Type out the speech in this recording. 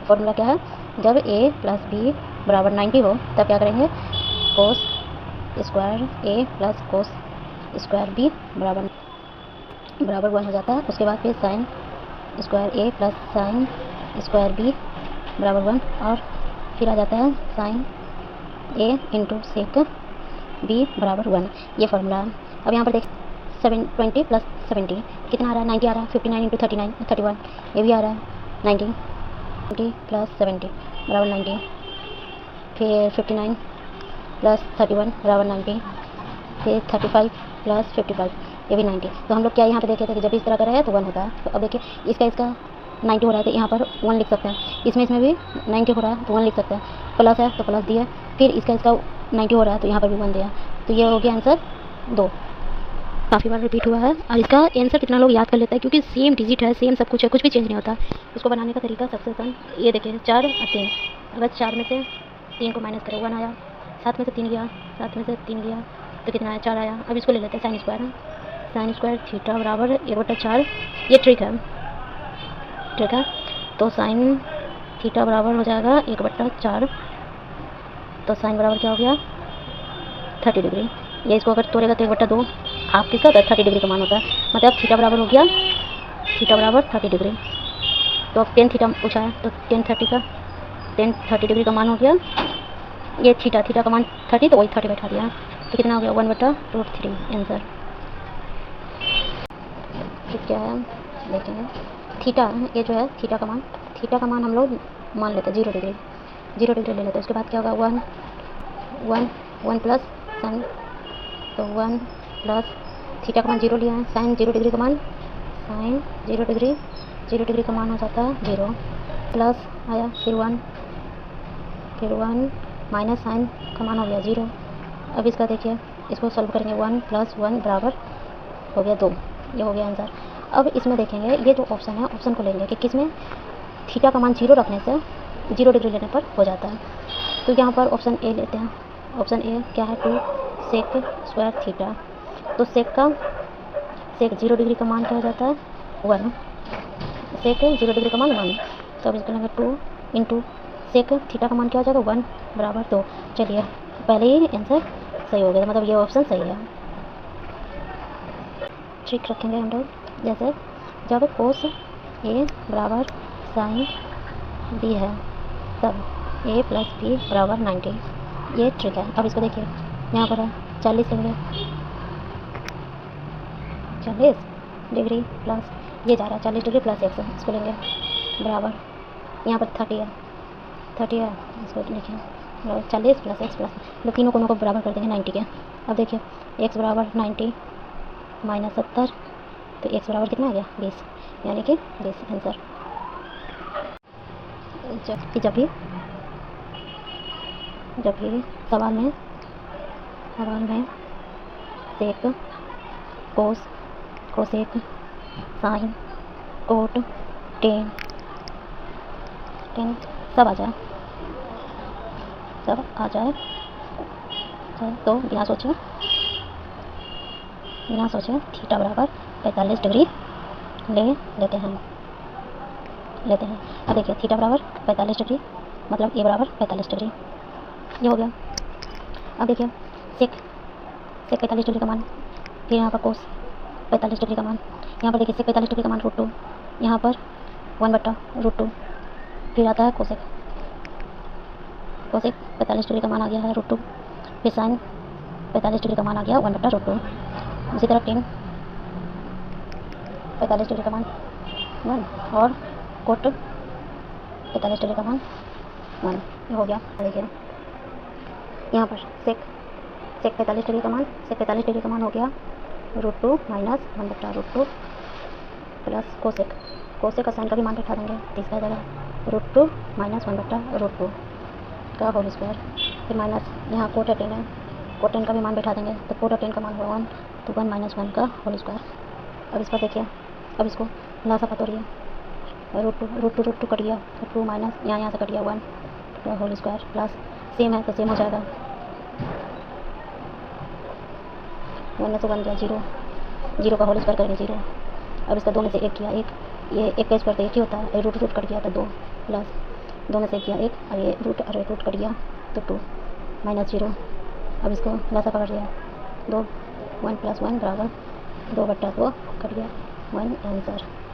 Formula क्या है, जब a प्लस बी बराबर 90 हो तब क्या करेंगे, cos square a plus cos square b बराबर 1 हो जाता है। उसके बाद फिर sine square a plus sine square b बराबर 1, और फिर आ जाता है sine a into sec b बराबर 1। ये फॉर्मूला है। अब यहाँ पर देख 20 प्लस 70 कितना आ रहा है, 90 आ रहा है। 59 इंटू 39 31, ये भी आ रहा है 90। 20 प्लस 70 बराबर 90, फिर 59 प्लस 31 बराबर 90, फिर 35 प्लस 55 ये भी 90। तो हम लोग क्या यहाँ पे देखे थे कि जब इस तरह का रहे तो 1 होता है। तो अब देखिए इसका 90 हो रहा है तो यहाँ पर 1 लिख सकते हैं, इसमें भी 90 हो रहा है तो 1 लिख सकते हैं, प्लस है तो प्लस दिया, फिर इसका 90 हो रहा है तो यहाँ पर भी 1 दिया। तो ये हो गया आंसर 2। काफ़ी बार रिपीट हुआ है और इसका आंसर कितना लोग याद कर लेता है, क्योंकि सेम डिजिट है, सेम सब कुछ है, कुछ भी चेंज नहीं होता। इसको बनाने का तरीका सबसे आसान ये देखिए, 4 और 3। अगर 4 में से 3 को माइनस करो 1 आया, 7 में से 3 गया, 7 में से 3 गया तो कितना आया, 4 आया। अब इसको ले लेते हैं sine square. Sine square theta बराबर 1/4, ये ट्रिक है, ठीक है। तो साइन थीटा बराबर हो जाएगा 1/4, तो साइन बराबर क्या हो गया 30 डिग्री। ये इसको अगर तोड़ेगा तो 1/2 हाफ किसका होता है, 30 डिग्री का मान होता है। मतलब थीटा बराबर हो गया, थीटा बराबर 30 डिग्री। तो अब टेन थीटा पूछा है तो टेन 30 डिग्री का मान हो गया। ये थीटा का मान 30 तो वही 30 बैठा दिया, तो कितना हो गया 1/√3 आंसर। फिर क्या है देखेंगे, थीटा ये जो है थीटा का मान हम लोग मान लेते हैं 0 डिग्री ले लेते हैं। उसके बाद क्या होगा 1 प्लस साइन, तो 1 प्लस थीटा का मान 0 लिया है, साइन 0 डिग्री का मान, साइन 0 डिग्री का मान हो जाता है 0, प्लस आया फिर 1 माइनस साइन का मान हो गया 0। अब इसका देखिए, इसको सॉल्व करेंगे, 1 + 1 बराबर हो गया 2, ये हो गया आंसर। अब इसमें देखेंगे ये जो ऑप्शन है, ऑप्शन को लेंगे कि किसमें थीटा का मान 0 रखने से 0 डिग्री लेने पर हो जाता है। तो यहाँ पर ऑप्शन ए लेते हैं। ऑप्शन ए क्या है, 2 सेक स्क्वायर थीटा। तो सेक 0 डिग्री का मान क्या हो जाता है 1, सेक 0 डिग्री का मान 1। तो अब इसको लेंगे 2 इंटू सेक थीटा का मान क्या हो जाएगा 1 बराबर 2। चलिए पहले ही आंसर सही हो गया, मतलब ये ऑप्शन सही है। ट्रिक रखेंगे हम लोग, जैसे जब कोस ए बराबर साइन बी है तब a प्लस बी बराबर 90, ये ट्रिक है। अब इसको देखिए, यहाँ पर है 40 लेंगे, 40 डिग्री प्लस ये जा रहा है 40 डिग्री प्लस 100, इसको लेंगे बराबर, यहाँ पर 30 है, इसको लिखिए 40 प्लस x प्लस, तो तीनों कोनों को बराबर कर देंगे 90 के। अब देखिए x बराबर 90 माइनस 70, तो x बराबर कितना आ गया 20, यानी कि 20 आंसर। जब भी सवाल में सेक कोस कोसेक साइन कोट टेन सब आ जाए तो बिना सोचे थीटा बराबर 45 डिग्री लेते हैं। अब देखिए थीटा बराबर 45 डिग्री, मतलब ए बराबर 45 डिग्री, ये हो गया। अब देखिए सेक 45 डिग्री का मान, फिर यहाँ पर कोस 45 डिग्री का मान, यहाँ पर देखिए सेक 45 डिग्री का मान √2, यहाँ पर 1/√2, फिर आता है कोसेक 45 डिग्री का मान आ गया है √2, फिर साइन 45 डिग्री का मान आ गया 1/√2। उसी तरह टेन 45 डिग्री का मान 1 और कोट 45 डिग्री का मान 1, ये हो गया। देखिए यहाँ पर सेक 45 डिग्री का मान हो गया √2 माइनस 1/√2 प्लस कोसेक का साइन का भी मान बैठा देंगे, तो इसका जगह √2 माइनस 1/√2 का होल स्क्वायर, फिर माइनस यहाँ कोट 10 है, कोट 10 का भी मान बैठा देंगे, तो कोट 10 का मान होगा 1, तो 1 माइनस 1 का होल स्क्वायर। अब इस पर देखिए, अब इसको लासा पतोड़िए, √2 कट गया, तो 2 माइनस यहाँ से कट गया 1 का होल स्क्वायर, प्लस सेम है तो सेम हो जाएगा, 1 में से 1 गया 0 का होल स्क्वायर करेंगे 0। अब इसका 2 में से 1 किया 1, ये 1 का स्क्वायर तो 1 ही होता है, √2 कट गया तो 2 प्लस दो में से किया एक, और ये रूट और रूट कट गया तो 2 माइनस 0। अब इसको लसापा कर दिया, 2 1 + 1 बराबर 2/2 कट गया 1 आंसर।